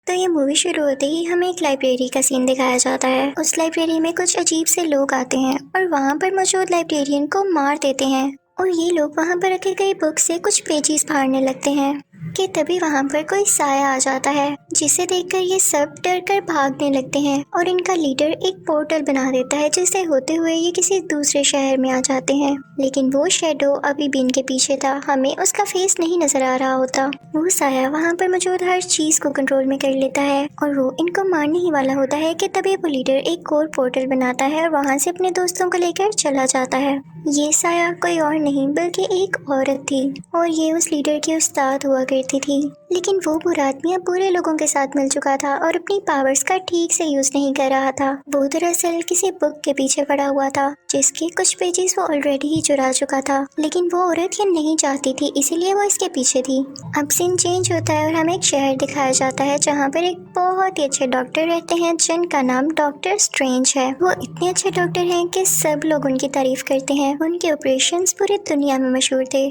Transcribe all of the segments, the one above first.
तो ये मूवी शुरू होते ही हमें एक लाइब्रेरी का सीन दिखाया जाता है। उस लाइब्रेरी में कुछ अजीब से लोग आते हैं और वहाँ पर मौजूद लाइब्रेरियन को मार देते हैं और ये लोग वहाँ पर रखे गई बुक से कुछ पेजेस फाड़ने लगते हैं कि तभी वहाँ पर कोई साया आ जाता है, जिसे देखकर ये सब डर कर भागने लगते हैं और इनका लीडर एक पोर्टल बना देता है, जिसे होते हुए ये किसी दूसरे शहर में आ जाते हैं। लेकिन वो शैडो अभी भी इनके पीछे था, हमें उसका फेस नहीं नजर आ रहा होता। वो साया वहाँ पर मौजूद हर चीज को कंट्रोल में कर लेता है और वो इनको मारने ही वाला होता है कि तभी वो लीडर एक और पोर्टल बनाता है और वहाँ से अपने दोस्तों को लेकर चला जाता है। ये साया कोई और नहीं बल्कि एक औरत थी और ये उस लीडर की उस्ताद हुआ करती थी। लेकिन वो बुरा आदमी अब बुरे लोगों के साथ मिल चुका था और अपनी पावर्स का ठीक से यूज नहीं कर रहा था। वो दरअसल किसी बुक के पीछे पड़ा हुआ था जिसके कुछ पेजेस वो ऑलरेडी ही चुरा चुका था, लेकिन वो औरत ये नहीं चाहती थी, इसीलिए वो इसके पीछे थी। अब सीन चेंज होता है और हमें एक शहर दिखाया जाता है जहाँ पर एक बहुत ही अच्छे डॉक्टर रहते हैं जिनका नाम डॉक्टर स्ट्रेंज है। वो इतने अच्छे डॉक्टर हैं कि सब लोग उनकी तारीफ करते हैं। उनके ऑपरेशंस पूरी दुनिया में मशहूर थे,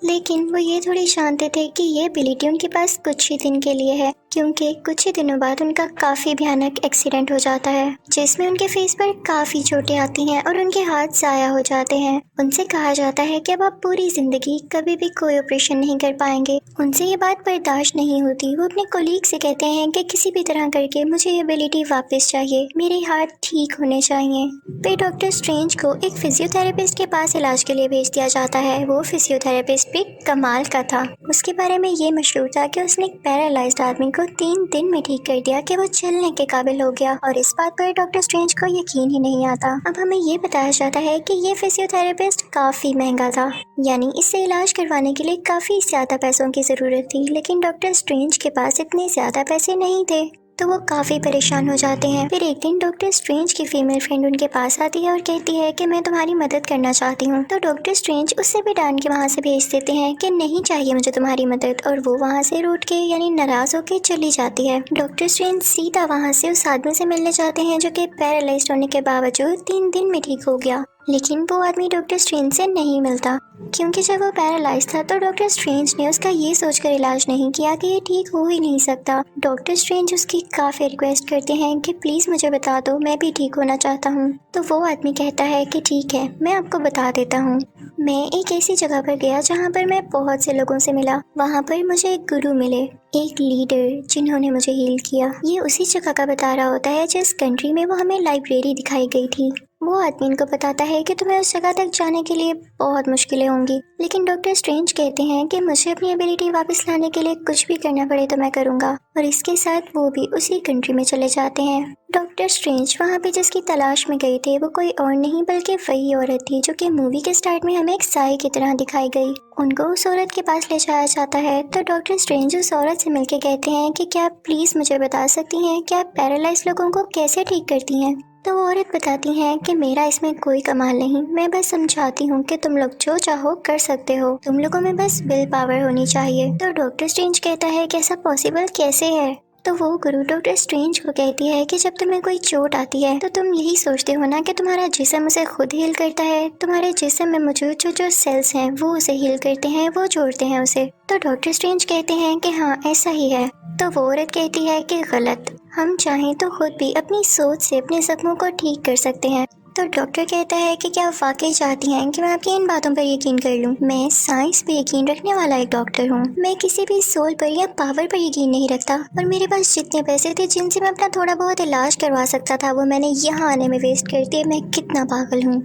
लेकिन वो ये थोड़ी जानते थे कि ये एबिलिटी उनके पास कुछ ही दिन के लिए है, क्योंकि कुछ ही दिनों बाद उनका काफी भयानक एक्सीडेंट हो जाता है जिसमें उनके फेस पर काफी चोटें आती हैं और उनके हाथ ज़ाया हो जाते हैं। उनसे कहा जाता है कि अब आप पूरी जिंदगी कभी भी कोई ऑपरेशन नहीं कर पाएंगे। उनसे ये बात बर्दाश्त नहीं होती। वो अपने कोलीग से कहते हैं कि किसी भी तरह करके मुझे ये एबिलिटी वापस चाहिए, मेरे हाथ ठीक होने चाहिए। फिर डॉक्टर स्ट्रेंज को एक फिजियोथेरेपिस्ट के पास इलाज के लिए भेज दिया जाता है। वो फिजियोथेरेपिस्ट भी कमाल का था। उसके बारे में ये मशहूर था कि उसने एक पैरालाइज्ड आदमी को 3 दिन में ठीक कर दिया कि वो चलने के काबिल हो गया और इस बात पर डॉक्टर स्ट्रेंज को यकीन ही नहीं आता। अब हमें ये बताया जाता है कि ये फिजियोथेरेपिस्ट काफी महंगा था, यानी इससे इलाज करवाने के लिए काफी ज्यादा पैसों की जरूरत थी, लेकिन डॉक्टर स्ट्रेंज के पास इतने ज्यादा पैसे नहीं थे, तो वो काफी परेशान हो जाते हैं। फिर एक दिन डॉक्टर स्ट्रेंज की फीमेल फ्रेंड उनके पास आती है और कहती है कि मैं तुम्हारी मदद करना चाहती हूँ। तो डॉक्टर स्ट्रेंज उससे भी डांट के वहाँ से भेज देते हैं कि नहीं चाहिए मुझे तुम्हारी मदद, और वो वहाँ से रूठ के यानी नाराज होके चली जाती है। डॉक्टर स्ट्रेंज सीधा वहाँ से उस आदमी से मिलने जाते हैं जो कि पैरालाइज्ड होने के बावजूद 3 दिन में ठीक हो गया, लेकिन वो आदमी डॉक्टर स्ट्रेंज से नहीं मिलता, क्योंकि जब वो पैरालाइज था तो डॉक्टर स्ट्रेंज ने उसका ये सोचकर इलाज नहीं किया कि ये ठीक हो ही नहीं सकता। डॉक्टर स्ट्रेंज उसकी काफी रिक्वेस्ट करते हैं कि प्लीज मुझे बता दो, मैं भी ठीक होना चाहता हूँ। तो वो आदमी कहता है कि ठीक है, मैं आपको बता देता हूँ। मैं एक ऐसी जगह पर गया जहाँ पर मैं बहुत से लोगों से मिला। वहाँ पर मुझे एक गुरु मिले, एक लीडर जिन्होंने मुझे हील किया। ये उसी जगह का बता रहा होता है जिस कंट्री में वो हमें लाइब्रेरी दिखाई गई थी। वो आदमी इनको बताता है कि तुम्हें उस जगह तक जाने के लिए बहुत मुश्किलें होंगी, लेकिन डॉक्टर स्ट्रेंज कहते हैं कि मुझे अपनी एबिलिटी वापस लाने के लिए कुछ भी करना पड़े तो मैं करूँगा, और इसके साथ वो भी उसी कंट्री में चले जाते हैं। डॉक्टर स्ट्रेंज वहाँ पे जिसकी तलाश में गए थे वो कोई और नहीं बल्कि वही औरत थी जो कि मूवी के स्टार्ट में हमें एक साई की तरह दिखाई गई। उनको उस औरत के पास ले जाया जाता है तो डॉक्टर स्ट्रेंज उस औरत से मिलके कहते हैं कि क्या आप प्लीज मुझे बता सकती हैं कि आप पैरालाइज लोगों को कैसे ठीक करती हैं। तो वो औरत बताती हैं कि मेरा इसमें कोई कमाल नहीं, मैं बस समझाती हूँ कि तुम लोग जो चाहो कर सकते हो, तुम लोगों में बस विल पावर होनी चाहिए। तो डॉक्टर स्ट्रेंज कहता है कि ऐसा पॉसिबल कैसे है। तो वो गुरु डॉक्टर स्ट्रेंज को कहती है कि जब तुम्हें कोई चोट आती है तो तुम यही सोचते हो ना कि तुम्हारा जिस्म उसे खुद हील करता है, तुम्हारे जिस्म में मौजूद जो सेल्स हैं वो उसे हील करते हैं, वो जोड़ते हैं उसे। तो डॉक्टर स्ट्रेंज कहते हैं कि हाँ ऐसा ही है। तो वो औरत कहती है कि गलत, हम चाहें तो खुद भी अपनी सोच से अपने जख्मों को ठीक कर सकते हैं। तो डॉक्टर कहता है कि क्या आप वाकई चाहती हैं कि मैं आपकी इन बातों पर यकीन कर लूं? मैं साइंस पे यकीन रखने वाला एक डॉक्टर हूं। मैं किसी भी सोल पर या पावर पर यकीन नहीं रखता, और मेरे पास जितने पैसे थे जिनसे मैं अपना थोड़ा बहुत इलाज करवा सकता था वो मैंने यहाँ आने में वेस्ट कर दिए। मैं कितना पागल हूँ।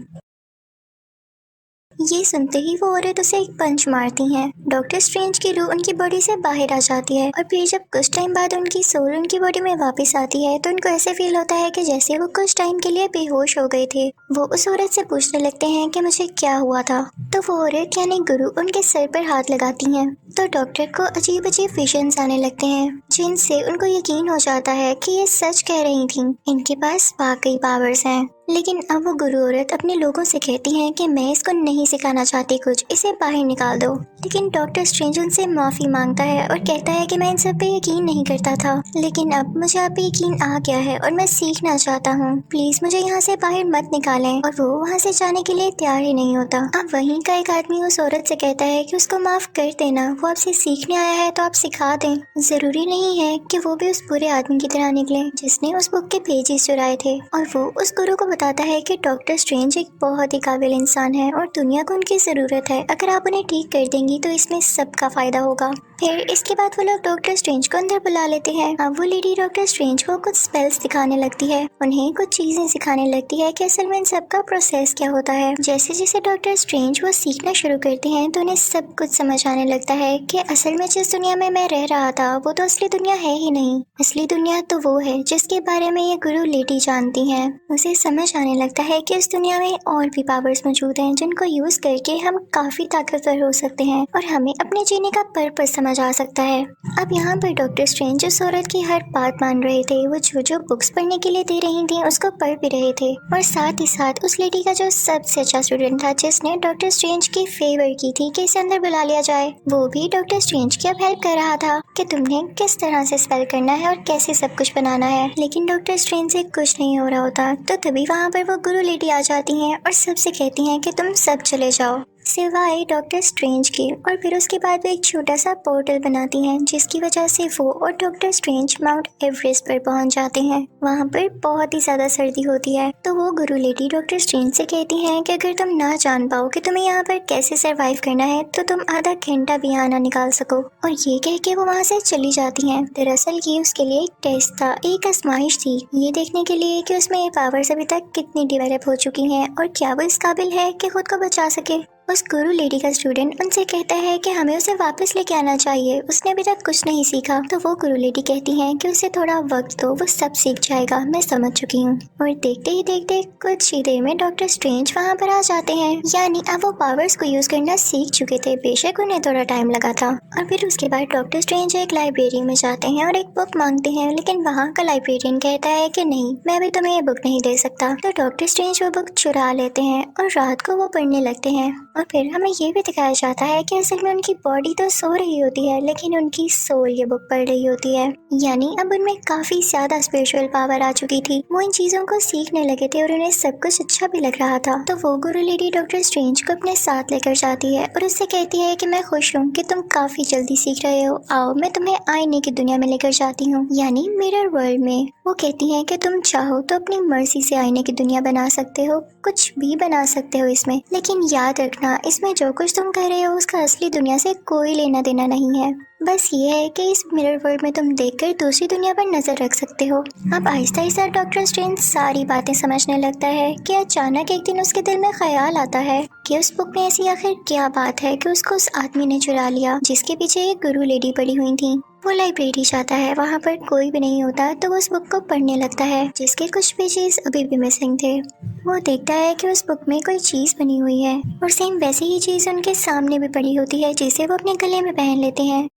ये सुनते ही वो औरत उसे एक पंच मारती है। डॉक्टर स्ट्रेंज की रूह उनकी बॉडी से बाहर आ जाती है और फिर जब कुछ टाइम बाद उनकी सोल उनकी बॉडी में वापस आती है तो उनको ऐसे फील होता है कि जैसे वो कुछ टाइम के लिए बेहोश हो गए थे। वो उस औरत से पूछने लगते हैं कि मुझे क्या हुआ था। तो वो औरत यानी गुरु उनके सर पर हाथ लगाती हैं। तो डॉक्टर को अजीब अजीब विजन्स आने लगते हैं जिनसे उनको यकीन हो जाता है कि ये सच कह रही थी, इनके पास वाकई पावर्स हैं। लेकिन अब वो गुरु औरत अपने लोगों से कहती है कि मैं इसको नहीं सिखाना चाहती कुछ, इसे बाहर निकाल दो। लेकिन डॉक्टर स्ट्रेंज उनसे माफी मांगता है और कहता है कि मैं इन सब पे यकीन नहीं करता था, लेकिन अब मुझे आप पे यकीन आ गया है और मैं सीखना चाहता हूँ। प्लीज मुझे यहाँ से बाहर मत निकालें। और वो वहाँ से जाने के लिए तैयार ही नहीं होता। अब वहीं का एक आदमी उस औरत से कहता है कि उसको माफ कर देना, वो आपसे सीखने आया है तो आप सिखा दें। जरूरी नहीं है कि वो भी उस बुरे आदमी की तरह निकले जिसने उस बुक के पेजेस चुराए थे। और वो उस गुरु को बताता है कि डॉक्टर स्ट्रेंज एक बहुत ही काबिल इंसान है और दुनिया को उनकी जरूरत है। अगर आप उन्हें ठीक कर देंगी तो इसमें सबका फायदा होगा। फिर इसके बाद वो लोग डॉक्टर स्ट्रेंज को अंदर बुला लेते हैं। अब वो लेडी डॉक्टर स्ट्रेंज को कुछ स्पेल्स दिखाने लगती है, उन्हें कुछ चीजें सिखाने लगती है कि असल में इन सब का प्रोसेस क्या होता है। जैसे जैसे डॉक्टर स्ट्रेंज वो सीखना शुरू करते हैं तो उन्हें सब कुछ समझ आने लगता है कि असल में जिस दुनिया में मैं रह रहा था वो तो असली दुनिया है ही नहीं। असली दुनिया तो वो है जिसके बारे में ये गुरु लेडी जानती है। उसे समझ आने लगता है कि इस दुनिया में और भी पावर्स मौजूद हैं जिनको यूज करके हम काफी ताकतवर हो सकते हैं और हमें अपने जीने का पर्पस समझ आ सकता है। अब यहाँ पर डॉक्टर स्ट्रेंज उस औरत की हर बात मान रहे थे। वो जो बुक्स पढ़ने के लिए दे रही थी उसको पढ़ भी रहे थे और साथ ही साथ उस लेडी का जो सबसे अच्छा स्टूडेंट था जिसने डॉक्टर स्ट्रेंज की फेवर की थी कि इसे अंदर बुला लिया जाए, वो भी डॉक्टर स्ट्रेंज की अब हेल्प कर रहा था कि तुम्हें किस तरह से स्पेल करना है और कैसे सब कुछ बनाना है। लेकिन डॉक्टर स्ट्रेंज से कुछ नहीं हो रहा होता। तो तभी वहाँ पर वो गुरु लेडी आ जाती हैं और सबसे कहती हैं कि तुम सब चले जाओ सिवाय डॉक्टर स्ट्रेंज के। और फिर उसके बाद वो एक छोटा सा पोर्टल बनाती हैं जिसकी वजह से वो और डॉक्टर स्ट्रेंज माउंट एवरेस्ट पर पहुंच जाते हैं। वहाँ पर बहुत ही ज्यादा सर्दी होती है तो वो गुरु लेडी डॉक्टर स्ट्रेंज से कहती हैं कि अगर तुम ना जान पाओ कि तुम्हें यहाँ पर कैसे सरवाइव करना है तो तुम आधा घंटा भी यहाँ ना निकाल सको। और ये कह के वो वहाँ से चली जाती हैं। दरअसल ये उसके लिए एक टेस्ट था, एक आजमाइश थी, ये देखने के लिए कि उसमें ये पावर्स अभी तक कितनी डेवलप हो चुकी हैं और क्या वो इस काबिल है कि खुद को बचा सके। उस गुरु लेडी का स्टूडेंट उनसे कहता है कि हमें उसे वापस लेके आना चाहिए, उसने अभी तक कुछ नहीं सीखा। तो वो गुरु लेडी कहती हैं कि उसे थोड़ा वक्त दो, वो सब सीख जाएगा, मैं समझ चुकी हूँ। और देखते ही देखते कुछ ही देर में डॉक्टर स्ट्रेंज वहाँ पर आ जाते हैं। यानी अब वो पावर्स को यूज करना सीख चुके थे, बेशक उन्हें थोड़ा टाइम लगा था। और फिर उसके बाद डॉक्टर स्ट्रेंज एक लाइब्रेरी में जाते हैं और एक बुक मांगते हैं, लेकिन वहाँ का लाइब्रेरियन कहता है कि नहीं, मैं अभी तुम्हें ये बुक नहीं दे सकता। तो डॉक्टर स्ट्रेंज वो बुक चुरा लेते हैं और रात को वो पढ़ने लगते हैं। और फिर हमें ये भी दिखाया जाता है कि असल में उनकी बॉडी तो सो रही होती है लेकिन उनकी सोल ये बुक पढ़ रही होती है। यानी अब उनमें काफी ज्यादा स्पिरिचुअल पावर आ चुकी थी, वो इन चीजों को सीखने लगे थे और उन्हें सब कुछ अच्छा भी लग रहा था। तो वो गुरु लेडी डॉक्टर स्ट्रेंज को अपने साथ लेकर जाती है और उससे कहती है कि मैं खुश हूँ कि तुम काफी जल्दी सीख रहे हो, आओ मैं तुम्हें आईने की दुनिया में लेकर जाती हूँ, यानी मिरर वर्ल्ड में। वो कहती है कि तुम चाहो तो अपनी मर्जी से आईने की दुनिया बना सकते हो, कुछ भी बना सकते हो इसमें, लेकिन याद रखना इसमें जो कुछ तुम कर रहे हो उसका असली दुनिया से कोई लेना देना नहीं है। बस ये है कि इस मिरर वर्ल्ड में तुम देखकर दूसरी दुनिया पर नजर रख सकते हो। अब आहिस्ता आहिस्ता डॉक्टर स्ट्रेंज सारी बातें समझने लगता है कि अचानक एक दिन उसके दिल में ख्याल आता है कि उस बुक में ऐसी आखिर क्या बात है कि उसको उस आदमी ने चुरा लिया जिसके पीछे एक गुरु लेडी पड़ी हुई थी। वो लाइब्रेरी जाता है, वहाँ पर कोई भी नहीं होता तो वो उस बुक को पढ़ने लगता है जिसके कुछ पेजेस अभी भी मिसिंग थे। वो देखता है कि उस बुक में कोई चीज बनी हुई है और सेम वैसी ही चीज उनके सामने भी पड़ी होती है जिसे वो अपने गले में पहन लेते हैं।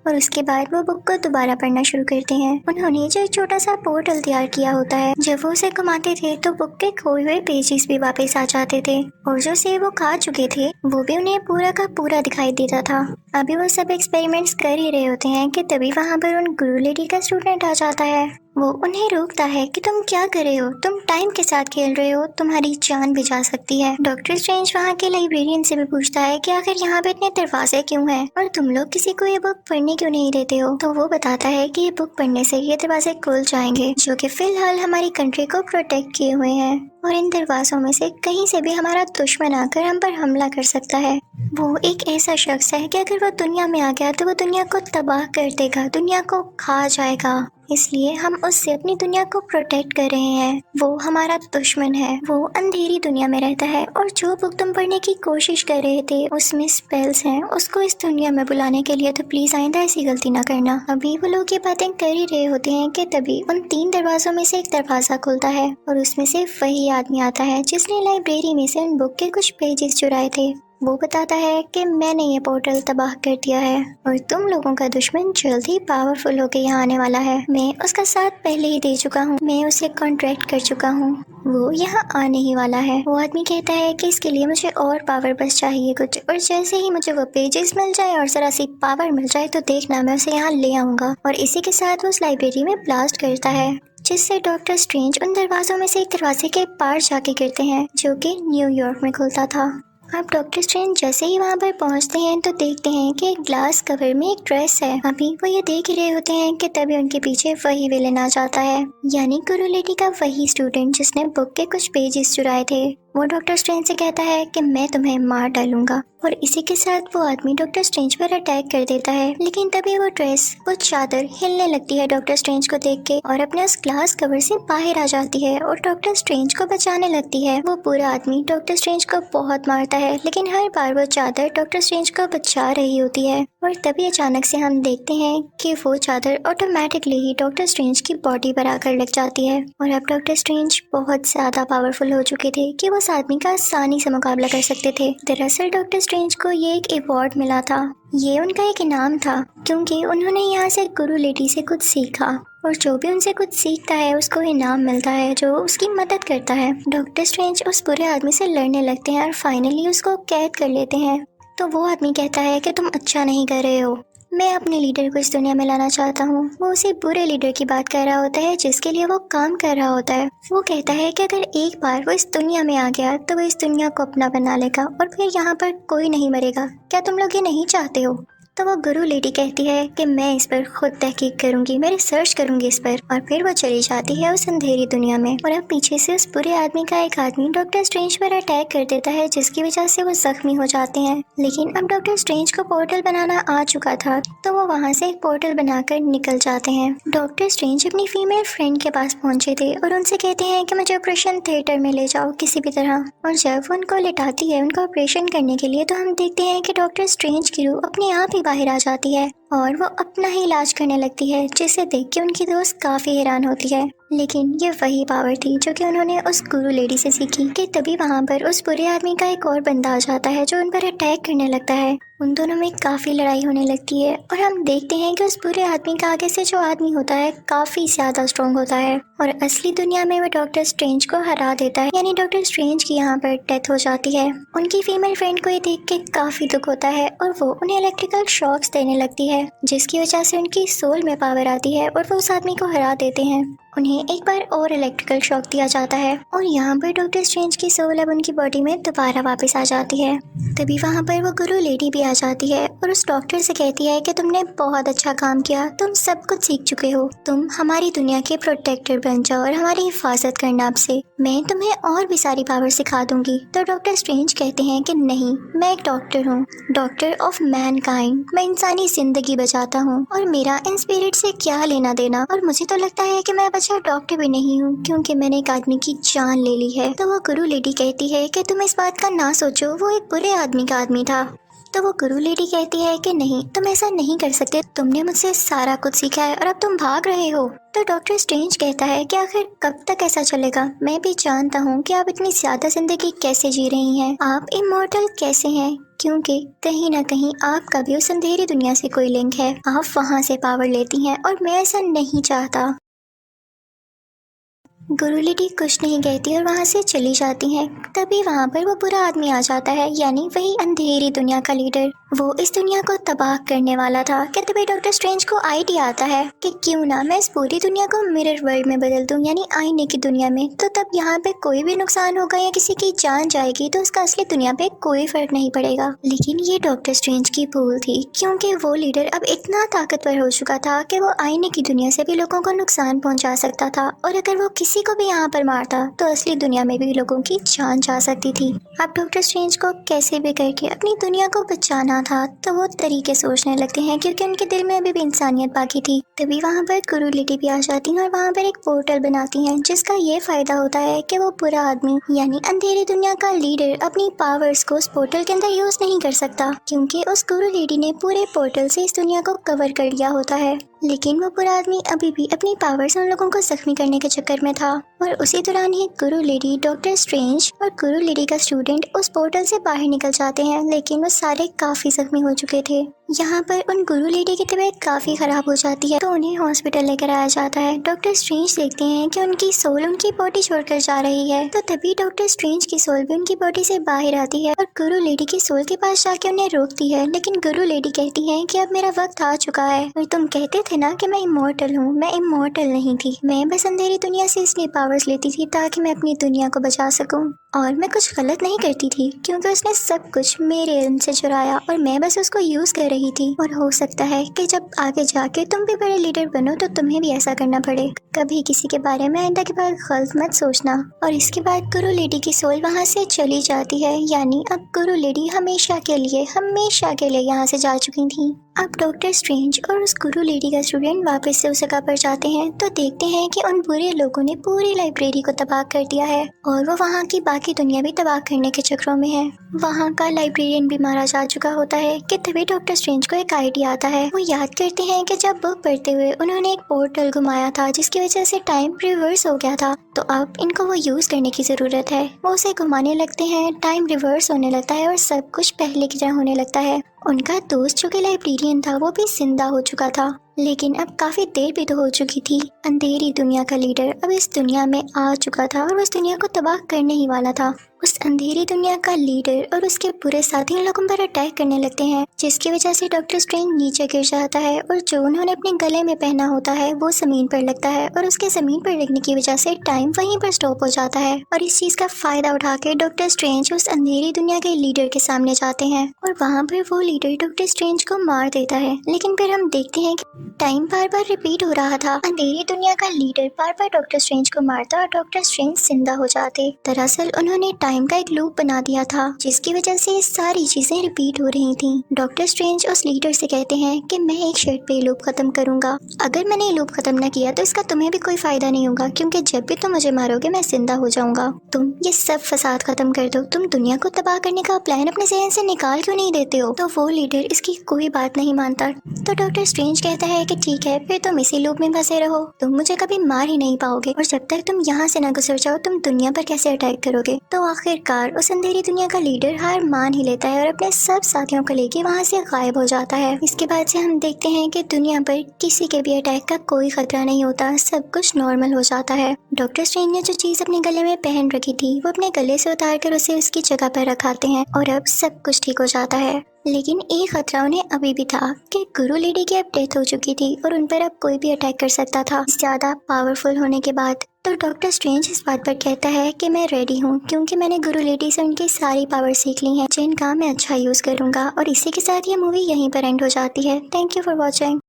और उसके बाद वो बुक को दोबारा पढ़ना शुरू करते हैं। उन्होंने जो एक छोटा सा पोर्टल तैयार किया होता है, जब वो उसे घुमाते थे तो बुक के खोए हुए पेजेस भी वापस आ जाते थे और जो सेब वो खा चुके थे वो भी उन्हें पूरा का पूरा दिखाई देता था। अभी वो सब एक्सपेरिमेंट्स कर ही रहे होते हैं कि तभी वहाँ पर उन गुरु लेडी का स्टूडेंट आ जाता है। वो उन्हें रोकता है कि तुम क्या कर रहे हो, तुम टाइम के साथ खेल रहे हो, तुम्हारी जान भी जा सकती है। डॉक्टर स्ट्रेंज वहाँ के लाइब्रेरियन से भी पूछता है कि आखिर यहाँ पे इतने दरवाजे क्यों हैं और तुम लोग किसी को ये बुक पढ़ने क्यों नहीं देते हो। तो वो बताता है कि ये बुक पढ़ने से ये दरवाजे खुल जाएंगे जो कि फिलहाल हमारी कंट्री को प्रोटेक्ट किए हुए हैं और इन दरवाजों में से कहीं से भी हमारा दुश्मन आकर हम पर हमला कर सकता है। वो एक ऐसा शख्स है कि अगर वो दुनिया में आ गया तो वो दुनिया को तबाह कर देगा, दुनिया को खा जाएगा, इसलिए हम उससे अपनी दुनिया को प्रोटेक्ट कर रहे हैं। वो हमारा दुश्मन है, वो अंधेरी दुनिया में रहता है और जो बुक तुम पढ़ने की कोशिश कर रहे थे उसमें स्पेल्स हैं, उसको इस दुनिया में बुलाने के लिए, तो प्लीज आइंदा ऐसी गलती ना करना। अभी वो लोग ये बातें कर ही रहे होते हैं कि तभी उन 3 दरवाजों में से एक दरवाजा खुलता है और उसमें से वही आदमी आता है जिसने लाइब्रेरी में से उन बुक के कुछ पेजेस चुराए थे। वो बताता है कि मैंने ये पोर्टल तबाह कर दिया है और तुम लोगों का दुश्मन जल्द ही पावरफुल होकर यहाँ आने वाला है। मैं उसका साथ पहले ही दे चुका हूँ, मैं उसे कॉन्ट्रैक्ट कर चुका हूँ, वो यहाँ आने ही वाला है। वो आदमी कहता है कि इसके लिए मुझे और पावर बस चाहिए कुछ, और जैसे ही मुझे वो पेजेस मिल जाए और जरा सी पावर मिल जाए तो देखना मैं उसे यहाँ ले आऊंगा। और इसी के साथ वो उस लाइब्रेरी में ब्लास्ट करता है, जिससे डॉक्टर स्ट्रेंज उन दरवाजों में से एक दरवाजे के पार जाके गिरते हैं जो कि न्यूयॉर्क में खुलता था। अब डॉक्टर स्ट्रेंज जैसे ही वहाँ पर पहुँचते हैं तो देखते हैं कि एक ग्लास कवर में एक ड्रेस है। अभी वो ये देख ही रहे होते हैं कि तभी उनके पीछे वही विलेन आ जाता है, यानी गुरु लेडी का वही स्टूडेंट जिसने बुक के कुछ पेजेस चुराए थे। वो डॉक्टर स्ट्रेंज से कहता है कि मैं तुम्हें मार डालूंगा, और इसी के साथ वो आदमी डॉक्टर स्ट्रेंज पर अटैक कर देता है। लेकिन तभी वो ड्रेस, वो चादर हिलने लगती है डॉक्टर स्ट्रेंज को देख के, और अपने उस ग्लास कवर से बाहर आ जाती है और डॉक्टर स्ट्रेंज को बचाने लगती है। वो पूरा आदमी डॉक्टर स्ट्रेंज को बहुत मारता है, लेकिन हर बार वो चादर डॉक्टर स्ट्रेंज को बचा रही होती है। और तभी अचानक से हम देखते हैं कि वो चादर ऑटोमेटिकली ही डॉक्टर स्ट्रेंज की बॉडी पर आकर लग जाती है, और अब डॉक्टर स्ट्रेंज बहुत ज्यादा पावरफुल हो चुके थे कि वो उस आदमी का आसानी से मुकाबला कर सकते थे। दरअसल डॉक्टर स्ट्रेंज को ये एक अवार्ड मिला था, ये उनका एक इनाम था, क्योंकि उन्होंने यहाँ से गुरु लेडी से कुछ सीखा, और जो भी उनसे कुछ सीखता है उसको इनाम मिलता है जो उसकी मदद करता है। डॉक्टर स्ट्रेंज उस बुरे आदमी से लड़ने लगते हैं और फाइनली उसको कैद कर लेते हैं। तो वो आदमी कहता है कि तुम अच्छा नहीं कर रहे हो, मैं अपने लीडर को इस दुनिया में लाना चाहता हूँ। वो उसी बुरे लीडर की बात कर रहा होता है जिसके लिए वो काम कर रहा होता है। वो कहता है कि अगर एक बार वो इस दुनिया में आ गया तो वो इस दुनिया को अपना बना लेगा और फिर यहाँ पर कोई नहीं मरेगा। क्या तुम लोग ये नहीं चाहते हो? तो वो गुरु लेडी कहती है कि मैं इस पर खुद तहकीक करूंगी, मैं रिसर्च करूंगी इस पर, और फिर वो चली जाती है उस अंधेरी दुनिया में। और अब पीछे से उस बुरे आदमी का एक आदमी डॉक्टर स्ट्रेंज पर अटैक कर देता है, जिसकी वजह से वो जख्मी हो जाते हैं। लेकिन अब डॉक्टर स्ट्रेंज को पोर्टल बनाना आ चुका था, तो वो वहाँ से एक पोर्टल बनाकर निकल जाते हैं। डॉक्टर स्ट्रेंज अपनी फीमेल फ्रेंड के पास पहुंचे थे और उनसे कहते हैं कि मुझे ऑपरेशन थिएटर में ले जाओ किसी भी तरह। और जब वो उनको लिटाती है उनका ऑपरेशन करने के लिए, तो हम देखते हैं कि डॉक्टर स्ट्रेंज की रूह अपने आप ही बाहर आ जाती है और वो अपना ही इलाज करने लगती है, जिसे देख के उनकी दोस्त काफी हैरान होती है। लेकिन ये वही पावर थी जो कि उन्होंने उस गुरु लेडी से सीखी। कि तभी वहाँ पर उस बुरे आदमी का एक और बंदा आ जाता है जो उन पर अटैक करने लगता है। उन दोनों में काफी लड़ाई होने लगती है और हम देखते हैं कि उस बुरे आदमी का आगे से जो आदमी होता है काफी ज्यादा स्ट्रॉन्ग होता है और असली दुनिया में वो डॉक्टर स्ट्रेंज को हरा देता है, यानी डॉक्टर स्ट्रेंज की यहाँ पर डेथ हो जाती है। उनकी फीमेल फ्रेंड को ये देख के काफी दुख होता है और वो उन्हें इलेक्ट्रिकल शॉक्स देने लगती है, जिसकी वजह से उनकी सोल में पावर आती है और वो उस आदमी को हरा देते हैं। उन्हें एक बार और इलेक्ट्रिकल शॉक दिया जाता है और यहाँ पर डॉक्टर स्ट्रेंज की सोल अब उनकी बॉडी में दोबारा वापस आ जाती है। तभी वहाँ पर वो गुरु लेडी भी आ जाती है और उस डॉक्टर से कहती है कि तुमने बहुत अच्छा काम किया, तुम सब कुछ सीख चुके हो, तुम हमारी दुनिया के प्रोटेक्टर बन जाओ और हमारी हिफाजत करना। अब से मैं तुम्हें और भी सारी पावर सिखा दूंगी। तो डॉक्टर स्ट्रेंज कहते हैं कि नहीं, मैं एक डॉक्टर हूँ, डॉक्टर ऑफ मैनकाइंड, मैं इंसानी जिंदगी बचाता हूँ और मेरा इन स्पिरिट से क्या लेना देना। और मुझे तो लगता है कि मैं अच्छा डॉक्टर भी नहीं हूँ क्योंकि मैंने एक आदमी की जान ले ली है। तो वो गुरु लेडी कहती है कि तुम इस बात का ना सोचो, वो एक बुरे आदमी का आदमी था। तो वो गुरु लेडी कहती है कि नहीं, तुम ऐसा नहीं कर सकते, तुमने मुझसे सारा कुछ सीखा है और अब तुम भाग रहे हो। तो डॉक्टर स्ट्रेंज कहता है कि आखिर कब तक ऐसा चलेगा? मैं भी जानता हूँ कि आप इतनी ज्यादा जिंदगी कैसे जी रही हैं, आप इमॉर्टल कैसे हैं, क्योंकि कहीं ना कहीं आपका भी उस अंधेरी दुनिया से कोई लिंक है, आप वहाँ से पावर लेती हैं और मैं ऐसा नहीं चाहता। गुरु लेडी कुछ नहीं कहती और वहाँ से चली जाती हैं। तभी वहाँ पर वो बुरा आदमी आ जाता है, यानी वही अंधेरी दुनिया का लीडर, वो इस दुनिया को तबाह करने वाला था। कि तभी डॉक्टर स्ट्रेंज को आइडिया आता है कि क्यों ना मैं इस पूरी दुनिया को मिरर वर्ल्ड में बदल दूं, यानी आईने की दुनिया में। तो तब यहाँ पे कोई भी नुकसान होगा या किसी की जान जाएगी तो उसका असली दुनिया पे कोई फर्क नहीं पड़ेगा। लेकिन ये डॉक्टर स्ट्रेंज की भूल थी, क्योंकि वो लीडर अब इतना ताकतवर हो चुका था कि वो आईने की दुनिया से भी लोगों को नुकसान पहुँचा सकता था, और अगर वो किसी को भी यहाँ पर मारता तो असली दुनिया में भी लोगों की जान जा सकती थी। अब डॉक्टर स्ट्रेंज को कैसे भी करके अपनी दुनिया को बचाना था, तो वो तरीके सोचने लगते हैं क्योंकि उनके दिल में अभी भी इंसानियत बाकी थी। तभी वहाँ पर गुरु लेडी भी आ जाती है और वहाँ पर एक पोर्टल बनाती हैं, जिसका ये फायदा होता है कि वो बुरा आदमी यानी अंधेरी दुनिया का लीडर अपनी पावर्स को उस पोर्टल के अंदर यूज नहीं कर सकता, क्योंकि उस गुरु लेडी ने पूरे पोर्टल से इस दुनिया को कवर कर लिया होता है। लेकिन वो बुरा आदमी अभी भी अपनी पावर से उन लोगों को जख्मी करने के चक्कर में था। और उसी दौरान ही गुरु लेडी, डॉक्टर स्ट्रेंज और गुरु लेडी का स्टूडेंट उस पोर्टल से बाहर निकल जाते हैं, लेकिन वो सारे काफी जख्मी हो चुके थे। यहाँ पर उन गुरु लेडी की तबीयत काफी खराब हो जाती है, तो उन्हें हॉस्पिटल लेकर आया जाता है। डॉक्टर स्ट्रेंज देखते हैं कि उनकी सोल उनकी बॉडी छोड़कर जा रही है, तो तभी डॉक्टर स्ट्रेंज की सोल भी उनकी बॉडी से बाहर आती है और गुरु लेडी की सोल के पास जाके उन्हें रोकती है। लेकिन गुरु लेडी कहती है कि अब मेरा वक्त आ चुका है, और तुम कहते थे ना कि मैं इमॉर्टल हूँ, मैं इमॉर्टल नहीं थी। मैं बस अंधेरी दुनिया से इसलिए पावर्स लेती थी ताकि मैं अपनी दुनिया को बचा सकूं, और मैं कुछ गलत नहीं करती थी क्योंकि उसने सब कुछ मेरे इल्म से चुराया और मैं बस उसको यूज कर रही थी। और हो सकता है कि जब आगे जाके तुम भी बड़े लीडर बनो तो तुम्हें भी ऐसा करना पड़े। कभी किसी के बारे में आइंदा के बाद गलत मत सोचना। और इसके बाद गुरु लेडी की सोल वहाँ से चली जाती है, यानी अब गुरु लेडी हमेशा के लिए यहाँ से जा चुकी थी। अब डॉक्टर स्ट्रेंज और उस गुरु लेडी का स्टूडेंट वापस से उस जगह पर जाते हैं, तो देखते हैं कि उन बुरे लोगों ने पूरी लाइब्रेरी को तबाह कर दिया है और वो वहाँ की बाकी दुनिया भी तबाह करने के चक्करों में है। वहाँ का लाइब्रेरियन भी मारा जा चुका होता है कि तभी डॉक्टर स्ट्रेंज को एक आइडिया आता है। वो याद करते हैं कि जब बुक पढ़ते हुए उन्होंने एक पोर्टल घुमाया था जिसकी वजह से टाइम रिवर्स हो गया था, तो अब इनको वो यूज करने की जरूरत है। वो उसे घुमाने लगते हैं, टाइम रिवर्स होने लगता है और सब कुछ पहले की तरह होने लगता है। उनका दोस्त जो कि लाइब्रेरियन था वो भी जिंदा हो चुका था, लेकिन अब काफी देर भी तो हो चुकी थी। अंधेरी दुनिया का लीडर अब इस दुनिया में आ चुका था और उस दुनिया को तबाह करने ही वाला था। उस अंधेरी दुनिया का लीडर और उसके पूरे साथी उन लोगों पर अटैक करने लगते हैं, जिसकी वजह से डॉक्टर स्ट्रेंज नीचे गिर जाता है और जो उन्होंने अपने गले में पहना होता है वो जमीन पर लगता है और उसके जमीन पर लगने की वजह से टाइम वहीं पर स्टॉप हो जाता है। और इस चीज का फायदा उठा के डॉक्टर स्ट्रेंज उस अंधेरी दुनिया के लीडर के सामने जाते हैं और वहाँ पर वो लीडर डॉक्टर स्ट्रेंज को मार देता है। लेकिन फिर हम देखते हैं कि टाइम बार बार रिपीट हो रहा था। अंधेरी दुनिया का लीडर बार बार डॉक्टर स्ट्रेंज को मारता और डॉक्टर स्ट्रेंज जिंदा हो जाते। दरअसल उन्होंने टाइम का एक लूप बना दिया था, जिसकी वजह से ये सारी चीजें रिपीट हो रही थी। डॉक्टर स्ट्रेंज उस लीडर से कहते हैं कि मैं एक शर्त पे लूप खत्म करूंगा, अगर मैंने ये लूप खत्म न किया तो इसका तुम्हें भी कोई फायदा नहीं होगा, क्योंकि जब भी तुम मुझे मारोगे मैं जिंदा हो जाऊंगा। तुम ये सब फसाद खत्म कर दो, तुम दुनिया को तबाह करने का प्लान अपने जहन से निकाल क्यों नहीं देते हो। तो वो लीडर इसकी कोई बात नहीं मानता, तो डॉक्टर स्ट्रेंज कहता है कि ठीक है, फिर तुम इसी लूप में फंसे रहो, तुम मुझे कभी मार ही नहीं पाओगे और जब तक तुम यहाँ से न गुजर जाओ तुम दुनिया पर कैसे अटैक करोगे। तो आखिरकार उस अंधेरी दुनिया का लीडर हार मान ही लेता है और अपने सब साथियों को लेके वहाँ से गायब हो जाता है। इसके बाद से हम देखते हैं कि दुनिया पर किसी के भी अटैक का कोई खतरा नहीं होता, सब कुछ नॉर्मल हो जाता है। डॉक्टर स्ट्रेंज ने जो चीज अपने गले में पहन रखी थी वो अपने गले से उतार कर उसे उसकी जगह पर रखाते हैं और अब सब कुछ ठीक हो जाता है। लेकिन एक खतरा उन्हें अभी भी था कि गुरु लेडी की अब डेथ हो चुकी थी और उन पर अब कोई भी अटैक कर सकता था ज्यादा पावरफुल होने के बाद। तो डॉक्टर स्ट्रेंज इस बात पर कहता है कि मैं रेडी हूँ, क्योंकि मैंने गुरु लेडी से उनकी सारी पावर सीख ली हैं जिनका मैं अच्छा यूज करूंगा। और इसी के साथ ये मूवी यहीं पर एंड हो जाती है। Thank you for watching.